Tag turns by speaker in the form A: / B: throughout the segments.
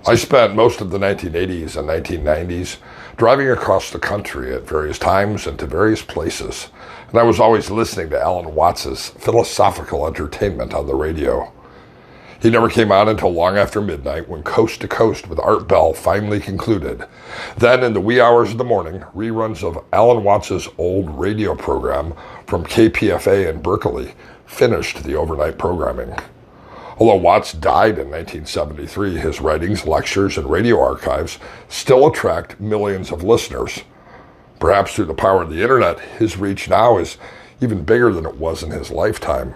A: I spent most of the 1980s and 1990s driving across the country at various times and to various places, and I was always listening to Alan Watts's philosophical entertainment on the radio. He never came on until long after midnight when Coast to Coast with Art Bell finally concluded. Then in the wee hours of the morning, reruns of Alan Watts's old radio program from KPFA in Berkeley finished the overnight programming. Although Watts died in 1973, his writings, lectures, and radio archives still attract millions of listeners. Perhaps through the power of the internet, his reach now is even bigger than it was in his lifetime.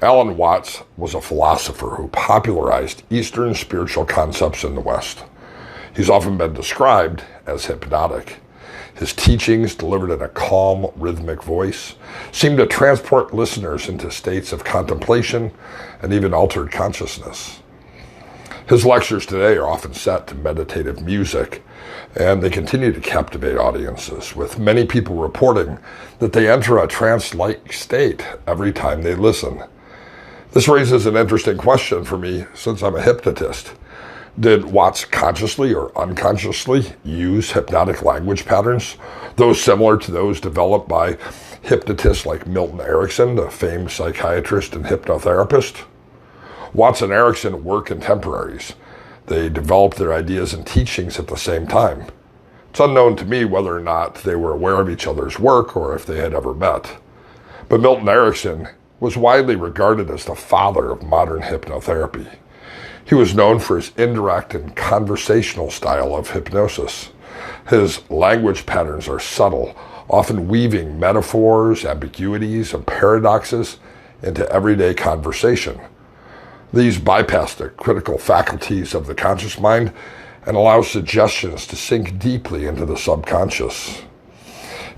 A: Alan Watts was a philosopher who popularized Eastern spiritual concepts in the West. He's often been described as hypnotic. His teachings, delivered in a calm, rhythmic voice, seem to transport listeners into states of contemplation and even altered consciousness. His lectures today are often set to meditative music, and they continue to captivate audiences, with many people reporting that they enter a trance-like state every time they listen. This raises an interesting question for me, since I'm a hypnotist. Did Watts consciously or unconsciously use hypnotic language patterns, those similar to those developed by hypnotists like Milton Erickson, the famed psychiatrist and hypnotherapist? Watts and Erickson were contemporaries. They developed their ideas and teachings at the same time. It's unknown to me whether or not they were aware of each other's work or if they had ever met. But Milton Erickson was widely regarded as the father of modern hypnotherapy. He was known for his indirect and conversational style of hypnosis. His language patterns are subtle, often weaving metaphors, ambiguities, and paradoxes into everyday conversation. These bypass the critical faculties of the conscious mind and allow suggestions to sink deeply into the subconscious.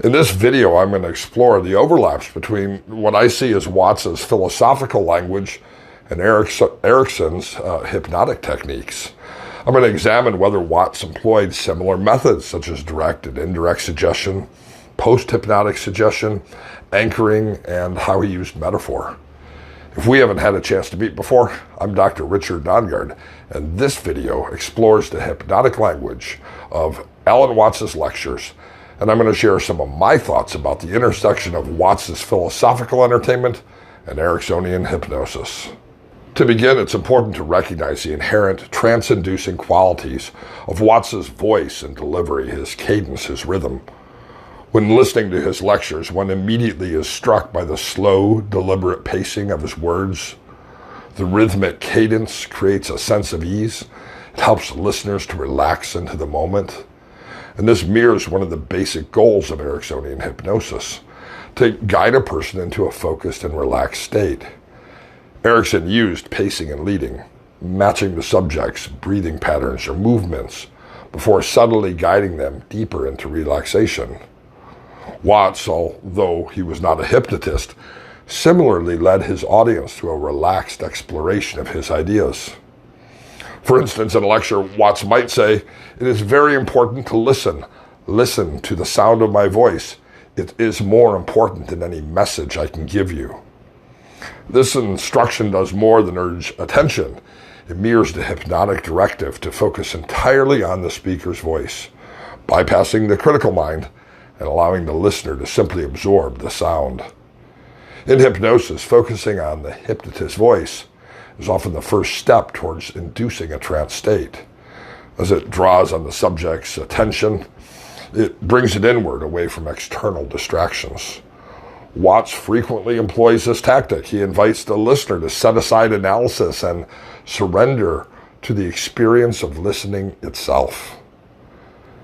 A: In this video, I'm going to explore the overlaps between what I see as Watts's philosophical language and Erickson's hypnotic techniques. I'm going to examine whether Watts employed similar methods such as direct and indirect suggestion, post-hypnotic suggestion, anchoring, and how he used metaphor. If we haven't had a chance to meet before, I'm Dr. Richard Nongard, and this video explores the hypnotic language of Alan Watts's lectures, and I'm going to share some of my thoughts about the intersection of Watts's philosophical entertainment and Ericksonian hypnosis. To begin, it's important to recognize the inherent trance-inducing qualities of Watts's voice and delivery, his cadence, his rhythm. When listening to his lectures, one immediately is struck by the slow, deliberate pacing of his words. The rhythmic cadence creates a sense of ease. It helps listeners to relax into the moment. And this mirrors one of the basic goals of Ericksonian hypnosis, to guide a person into a focused and relaxed state. Erickson used pacing and leading, matching the subject's breathing patterns or movements before subtly guiding them deeper into relaxation. Watts, although he was not a hypnotist, similarly led his audience to a relaxed exploration of his ideas. For instance, in a lecture, Watts might say, "It is very important to listen. Listen to the sound of my voice. It is more important than any message I can give you." This instruction does more than urge attention. It mirrors the hypnotic directive to focus entirely on the speaker's voice, bypassing the critical mind and allowing the listener to simply absorb the sound. In hypnosis, focusing on the hypnotist's voice is often the first step towards inducing a trance state. As it draws on the subject's attention, it brings it inward, away from external distractions. Watts frequently employs this tactic. He invites the listener to set aside analysis and surrender to the experience of listening itself.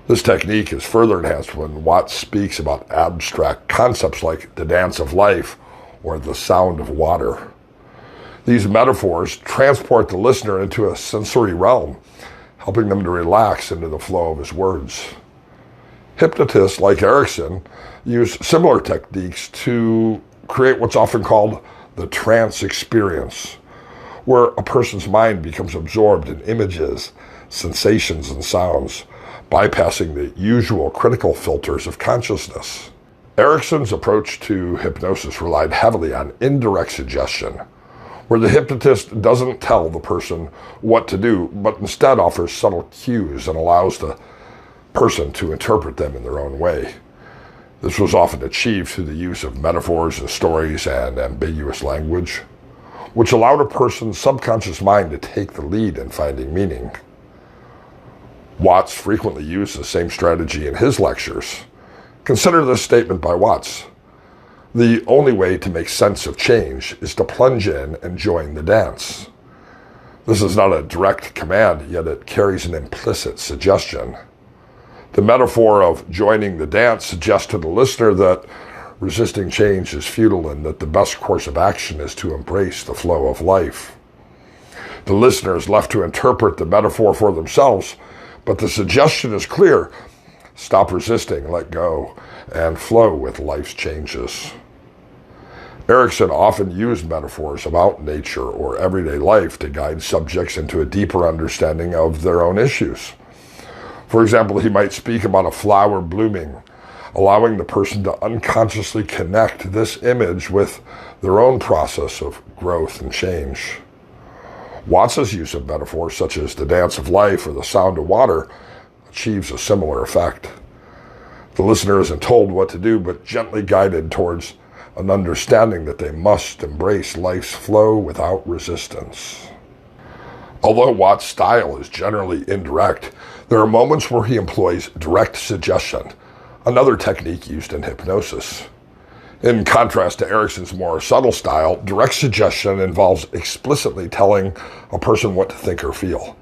A: This technique is further enhanced when Watts speaks about abstract concepts like the dance of life or the sound of water. These metaphors transport the listener into a sensory realm, helping them to relax into the flow of his words. Hypnotists like Erickson use similar techniques to create what's often called the trance experience, where a person's mind becomes absorbed in images, sensations, and sounds, bypassing the usual critical filters of consciousness. Erickson's approach to hypnosis relied heavily on indirect suggestion, where the hypnotist doesn't tell the person what to do, but instead offers subtle cues and allows the person to interpret them in their own way. This was often achieved through the use of metaphors and stories and ambiguous language, which allowed a person's subconscious mind to take the lead in finding meaning. Watts frequently used the same strategy in his lectures. Consider this statement by Watts: "The only way to make sense of change is to plunge in and join the dance." This is not a direct command, yet it carries an implicit suggestion. The metaphor of joining the dance suggests to the listener that resisting change is futile and that the best course of action is to embrace the flow of life. The listener is left to interpret the metaphor for themselves, but the suggestion is clear: stop resisting, let go, and flow with life's changes. Erickson often used metaphors about nature or everyday life to guide subjects into a deeper understanding of their own issues. For example, he might speak about a flower blooming, allowing the person to unconsciously connect this image with their own process of growth and change. Watts's use of metaphors such as the dance of life or the sound of water achieves a similar effect. The listener isn't told what to do, but gently guided towards an understanding that they must embrace life's flow without resistance. Although Watts' style is generally indirect, there are moments where he employs direct suggestion, another technique used in hypnosis. In contrast to Erickson's more subtle style, direct suggestion involves explicitly telling a person what to think or feel.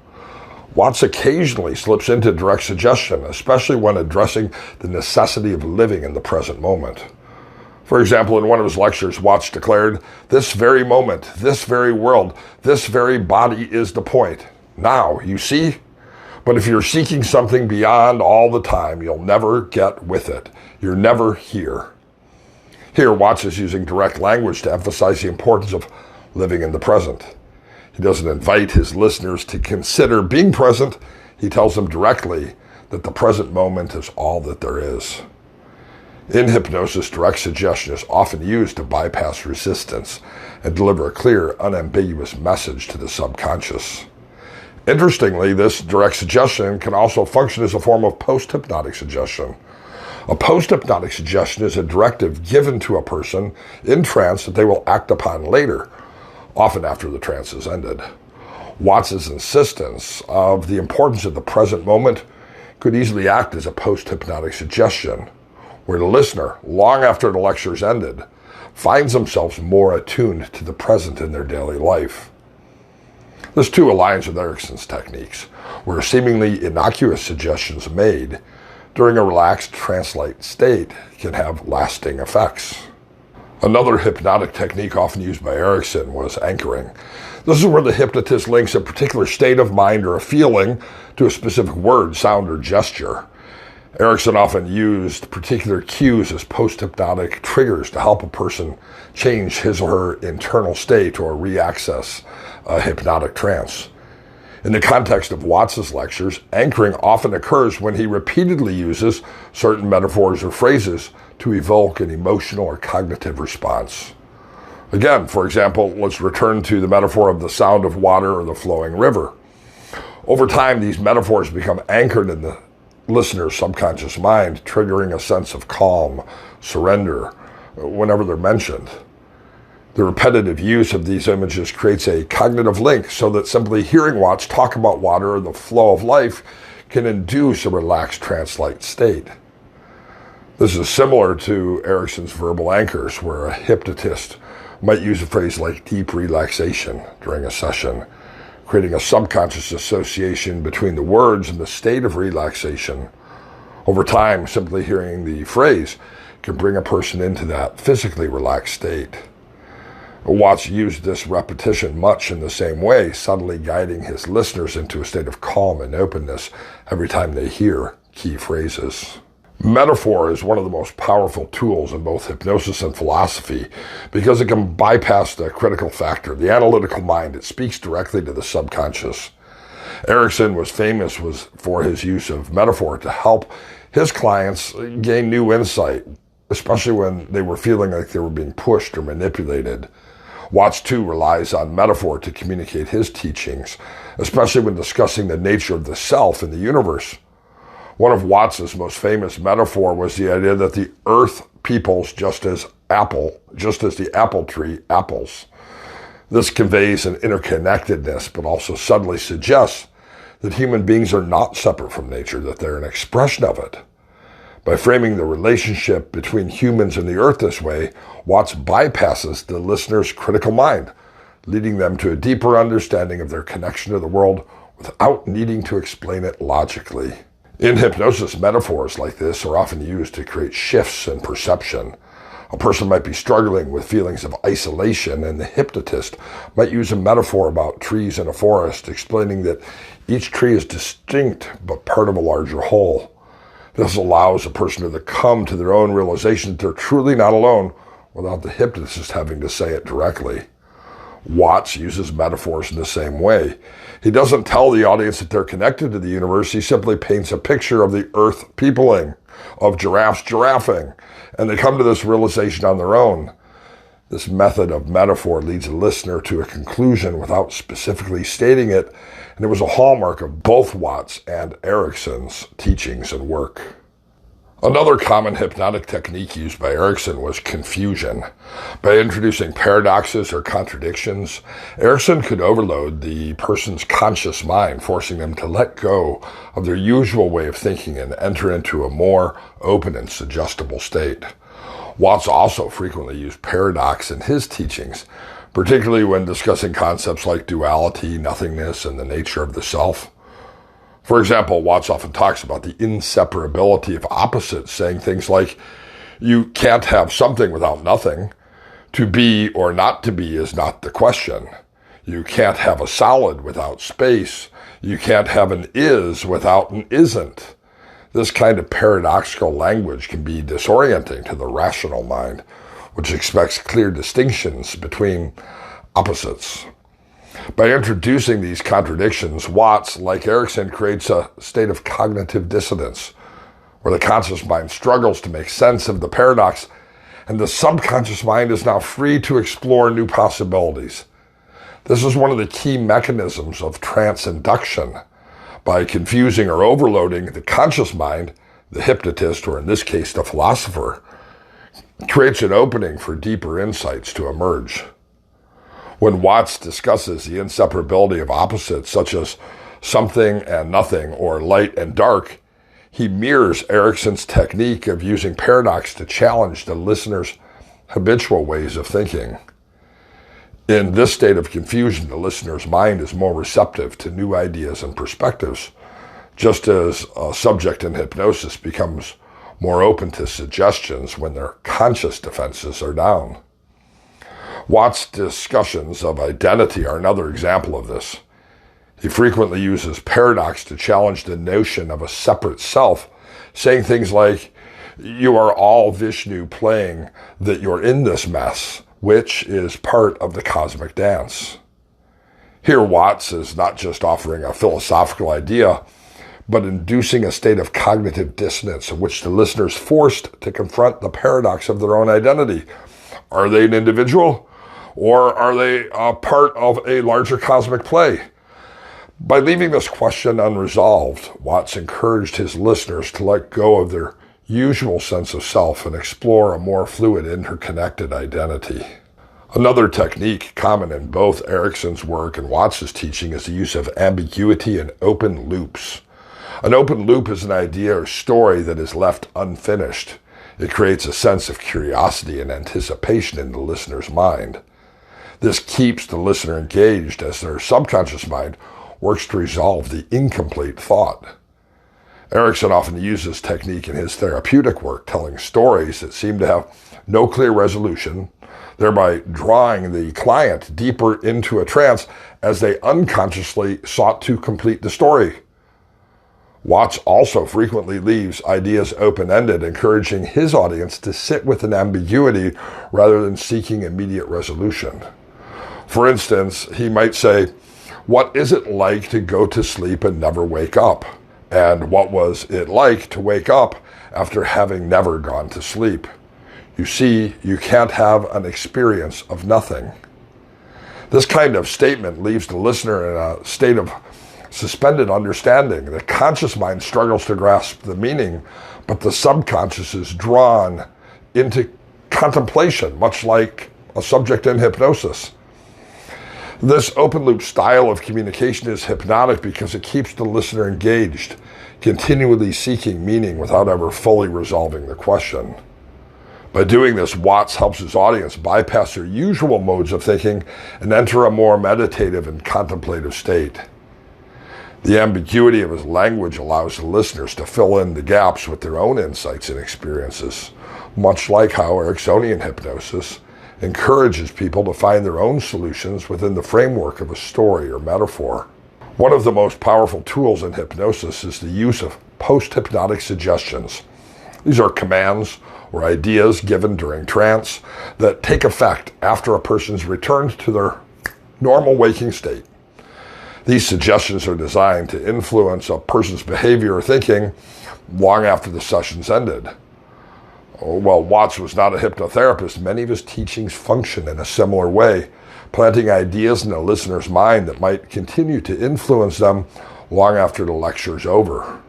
A: Watts occasionally slips into direct suggestion, especially when addressing the necessity of living in the present moment. For example, in one of his lectures, Watts declared, "This very moment, this very world, this very body is the point. Now, you see? But if you're seeking something beyond all the time, you'll never get with it. You're never here." Here, Watts is using direct language to emphasize the importance of living in the present. He doesn't invite his listeners to consider being present. He tells them directly that the present moment is all that there is. In hypnosis, direct suggestion is often used to bypass resistance and deliver a clear, unambiguous message to the subconscious. Interestingly, this direct suggestion can also function as a form of post-hypnotic suggestion. A post-hypnotic suggestion is a directive given to a person in trance that they will act upon later, often after the trance has ended. Watts's insistence of the importance of the present moment could easily act as a post-hypnotic suggestion, where the listener, long after the lecture's ended, finds themselves more attuned to the present in their daily life. This too aligns with Erickson's techniques, where seemingly innocuous suggestions made during a relaxed trance-like state can have lasting effects. Another hypnotic technique often used by Erickson was anchoring. This is where the hypnotist links a particular state of mind or a feeling to a specific word, sound, or gesture. Erickson often used particular cues as post-hypnotic triggers to help a person change his or her internal state or re-access a hypnotic trance. In the context of Watts's lectures, anchoring often occurs when he repeatedly uses certain metaphors or phrases to evoke an emotional or cognitive response. Again, for example, let's return to the metaphor of the sound of water or the flowing river. Over time, these metaphors become anchored in the listener's subconscious mind, triggering a sense of calm, surrender, whenever they're mentioned. The repetitive use of these images creates a cognitive link so that simply hearing Watts talk about water or the flow of life can induce a relaxed trance-like state. This is similar to Erickson's verbal anchors, where a hypnotist might use a phrase like deep relaxation during a session, creating a subconscious association between the words and the state of relaxation. Over time, simply hearing the phrase can bring a person into that physically relaxed state. Watts used this repetition much in the same way, subtly guiding his listeners into a state of calm and openness every time they hear key phrases. Metaphor is one of the most powerful tools in both hypnosis and philosophy because it can bypass the critical factor, the analytical mind. It speaks directly to the subconscious. Erickson was famous for his use of metaphor to help his clients gain new insight, especially when they were feeling like they were being pushed or manipulated. Watts, too, relies on metaphor to communicate his teachings, especially when discussing the nature of the self in the universe. One of Watts's most famous metaphor was the idea that the earth peoples just as the apple tree apples. This conveys an interconnectedness, but also subtly suggests that human beings are not separate from nature, that they're an expression of it. By framing the relationship between humans and the earth this way, Watts bypasses the listener's critical mind, leading them to a deeper understanding of their connection to the world without needing to explain it logically. In hypnosis, metaphors like this are often used to create shifts in perception. A person might be struggling with feelings of isolation, and the hypnotist might use a metaphor about trees in a forest, explaining that each tree is distinct but part of a larger whole. This allows a person to come to their own realization that they're truly not alone without the hypnotist having to say it directly. Watts uses metaphors in the same way. He doesn't tell the audience that they're connected to the universe. He simply paints a picture of the earth peopling, of giraffes giraffing, and they come to this realization on their own. This method of metaphor leads a listener to a conclusion without specifically stating it, and it was a hallmark of both Watts and Erickson's teachings and work. Another common hypnotic technique used by Erickson was confusion. By introducing paradoxes or contradictions, Erickson could overload the person's conscious mind, forcing them to let go of their usual way of thinking and enter into a more open and suggestible state. Watts also frequently used paradox in his teachings, particularly when discussing concepts like duality, nothingness, and the nature of the self. For example, Watts often talks about the inseparability of opposites, saying things like, you can't have something without nothing. To be or not to be is not the question. You can't have a solid without space. You can't have an is without an isn't. This kind of paradoxical language can be disorienting to the rational mind, which expects clear distinctions between opposites. By introducing these contradictions, Watts, like Erickson, creates a state of cognitive dissonance, where the conscious mind struggles to make sense of the paradox, and the subconscious mind is now free to explore new possibilities. This is one of the key mechanisms of trance-induction. By confusing or overloading the conscious mind, the hypnotist, or in this case, the philosopher, creates an opening for deeper insights to emerge. When Watts discusses the inseparability of opposites, such as something and nothing or light and dark, he mirrors Erickson's technique of using paradox to challenge the listener's habitual ways of thinking. In this state of confusion, the listener's mind is more receptive to new ideas and perspectives, just as a subject in hypnosis becomes more open to suggestions when their conscious defenses are down. Watts' discussions of identity are another example of this. He frequently uses paradox to challenge the notion of a separate self, saying things like, you are all Vishnu playing that you're in this mess, which is part of the cosmic dance. Here, Watts is not just offering a philosophical idea, but inducing a state of cognitive dissonance in which the listener is forced to confront the paradox of their own identity. Are they an individual? Or are they a part of a larger cosmic play? By leaving this question unresolved, Watts encouraged his listeners to let go of their usual sense of self and explore a more fluid, interconnected identity. Another technique common in both Erickson's work and Watts's teaching is the use of ambiguity and open loops. An open loop is an idea or story that is left unfinished. It creates a sense of curiosity and anticipation in the listener's mind. This keeps the listener engaged as their subconscious mind works to resolve the incomplete thought. Erickson often uses this technique in his therapeutic work, telling stories that seem to have no clear resolution, thereby drawing the client deeper into a trance as they unconsciously sought to complete the story. Watts also frequently leaves ideas open-ended, encouraging his audience to sit with an ambiguity rather than seeking immediate resolution. For instance, he might say, what is it like to go to sleep and never wake up? And what was it like to wake up after having never gone to sleep? You see, you can't have an experience of nothing. This kind of statement leaves the listener in a state of suspended understanding. The conscious mind struggles to grasp the meaning, but the subconscious is drawn into contemplation, much like a subject in hypnosis. This open-loop style of communication is hypnotic because it keeps the listener engaged, continually seeking meaning without ever fully resolving the question. By doing this, Watts helps his audience bypass their usual modes of thinking and enter a more meditative and contemplative state. The ambiguity of his language allows the listeners to fill in the gaps with their own insights and experiences, much like how Ericksonian hypnosis encourages people to find their own solutions within the framework of a story or metaphor. One of the most powerful tools in hypnosis is the use of post-hypnotic suggestions. These are commands or ideas given during trance that take effect after a person's returned to their normal waking state. These suggestions are designed to influence a person's behavior or thinking long after the session's ended. While Watts was not a hypnotherapist, many of his teachings function in a similar way, planting ideas in the listener's mind that might continue to influence them long after the lecture is over.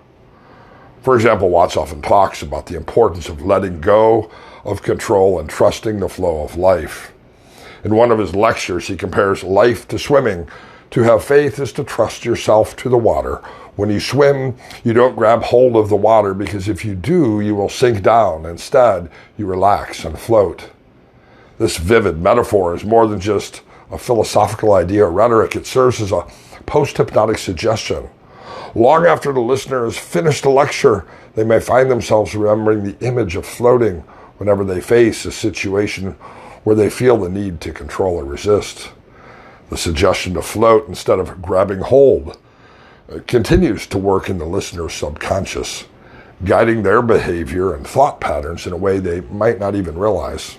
A: For example, Watts often talks about the importance of letting go of control and trusting the flow of life. In one of his lectures, he compares life to swimming. To have faith is to trust yourself to the water. When you swim, you don't grab hold of the water because if you do, you will sink down. Instead, you relax and float. This vivid metaphor is more than just a philosophical idea or rhetoric. It serves as a post-hypnotic suggestion. Long after the listener has finished the lecture, they may find themselves remembering the image of floating whenever they face a situation where they feel the need to control or resist. The suggestion to float instead of grabbing hold continues to work in the listener's subconscious, guiding their behavior and thought patterns in a way they might not even realize.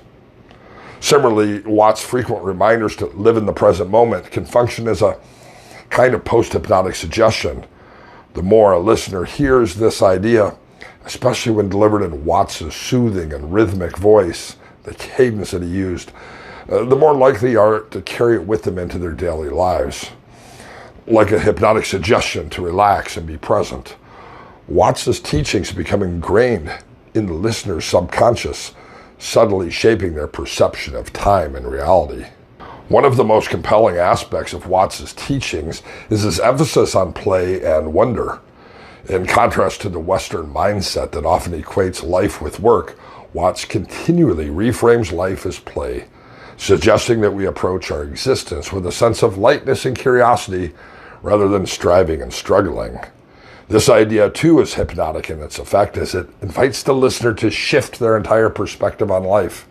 A: Similarly, Watts' frequent reminders to live in the present moment can function as a kind of post-hypnotic suggestion. The more a listener hears this idea, especially when delivered in Watts' soothing and rhythmic voice, the cadence that he used, the more likely they are to carry it with them into their daily lives. Like a hypnotic suggestion to relax and be present, Watts' teachings become ingrained in the listener's subconscious, subtly shaping their perception of time and reality. One of the most compelling aspects of Watts' teachings is his emphasis on play and wonder. In contrast to the Western mindset that often equates life with work, Watts continually reframes life as play, suggesting that we approach our existence with a sense of lightness and curiosity rather than striving and struggling. This idea, too, is hypnotic in its effect as it invites the listener to shift their entire perspective on life.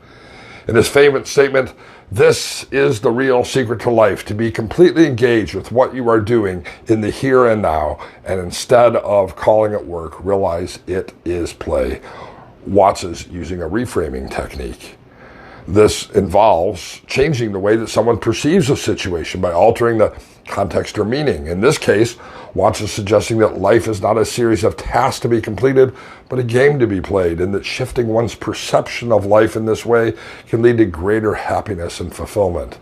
A: In his famous statement, "This is the real secret to life, to be completely engaged with what you are doing in the here and now, and instead of calling it work, realize it is play." Watts is using a reframing technique. This involves changing the way that someone perceives a situation by altering the context or meaning. In this case, Watts is suggesting that life is not a series of tasks to be completed, but a game to be played, and that shifting one's perception of life in this way can lead to greater happiness and fulfillment.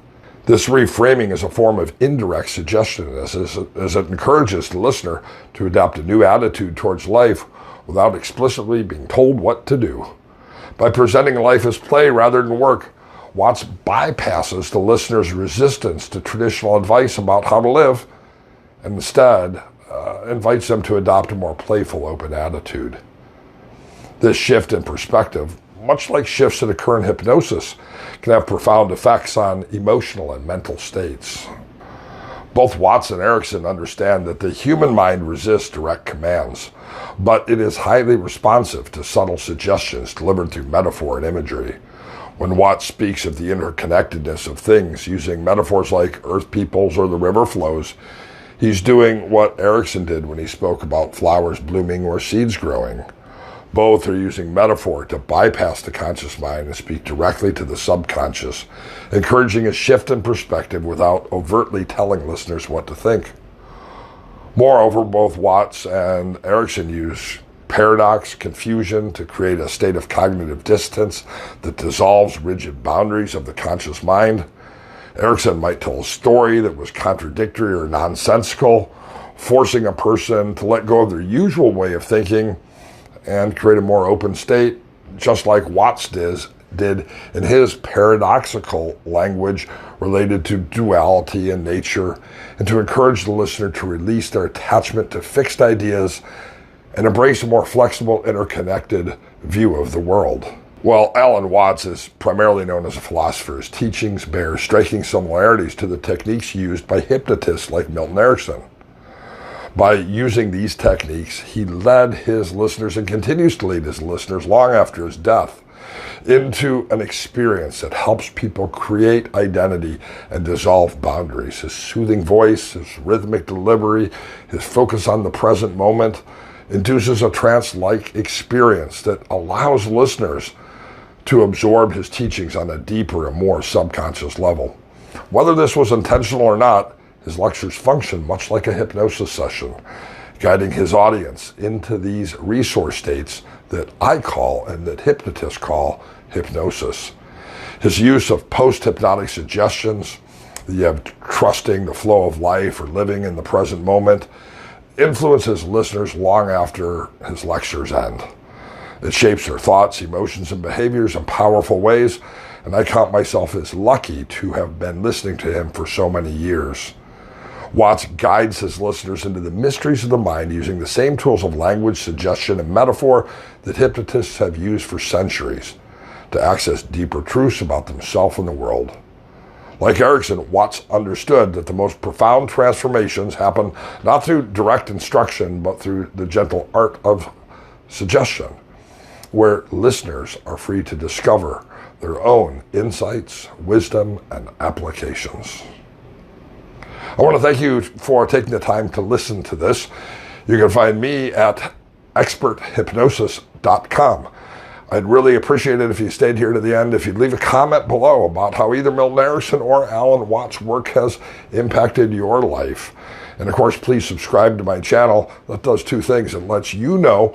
A: This reframing is a form of indirect suggestion as it encourages the listener to adopt a new attitude towards life without explicitly being told what to do. By presenting life as play rather than work, Watts bypasses the listener's resistance to traditional advice about how to live and instead invites them to adopt a more playful, open attitude. This shift in perspective, much like shifts that occur in hypnosis, can have profound effects on emotional and mental states. Both Watts and Erickson understand that the human mind resists direct commands, but it is highly responsive to subtle suggestions delivered through metaphor and imagery. When Watts speaks of the interconnectedness of things using metaphors like earth peoples or the river flows, he's doing what Erickson did when he spoke about flowers blooming or seeds growing. Both are using metaphor to bypass the conscious mind and speak directly to the subconscious, encouraging a shift in perspective without overtly telling listeners what to think. Moreover, both Watts and Erickson use paradox, confusion to create a state of cognitive distance that dissolves rigid boundaries of the conscious mind. Erickson might tell a story that was contradictory or nonsensical, forcing a person to let go of their usual way of thinking and create a more open state, just like Watts did in his paradoxical language related to duality and nature, and to encourage the listener to release their attachment to fixed ideas and embrace a more flexible, interconnected view of the world. Well, Alan Watts is primarily known as a philosopher. His teachings bear striking similarities to the techniques used by hypnotists like Milton Erickson. By using these techniques, he led his listeners and continues to lead his listeners long after his death into an experience that helps people create identity and dissolve boundaries. His soothing voice, his rhythmic delivery, his focus on the present moment induces a trance-like experience that allows listeners to absorb his teachings on a deeper and more subconscious level. Whether this was intentional or not, his lectures function much like a hypnosis session, guiding his audience into these resource states that I call, and that hypnotists call, hypnosis. His use of post-hypnotic suggestions, trusting the flow of life or living in the present moment, influences listeners long after his lectures end. It shapes their thoughts, emotions, and behaviors in powerful ways, and I count myself as lucky to have been listening to him for so many years. Watts guides his listeners into the mysteries of the mind using the same tools of language, suggestion, and metaphor that hypnotists have used for centuries to access deeper truths about themselves and the world. Like Erickson, Watts understood that the most profound transformations happen not through direct instruction, but through the gentle art of suggestion, where listeners are free to discover their own insights, wisdom, and applications. I want to thank you for taking the time to listen to this. You can find me at experthypnosis.com. I'd really appreciate it if you stayed here to the end, if you'd leave a comment below about how either Milton Erickson or Alan Watts' work has impacted your life. And of course, please subscribe to my channel. That does two things. It lets you know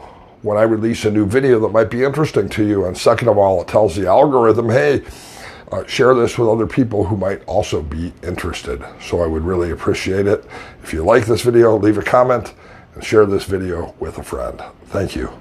A: when I release a new video that might be interesting to you. And second of all, it tells the algorithm, hey, share this with other people who might also be interested. So I would really appreciate it. If you like this video, leave a comment and share this video with a friend. Thank you.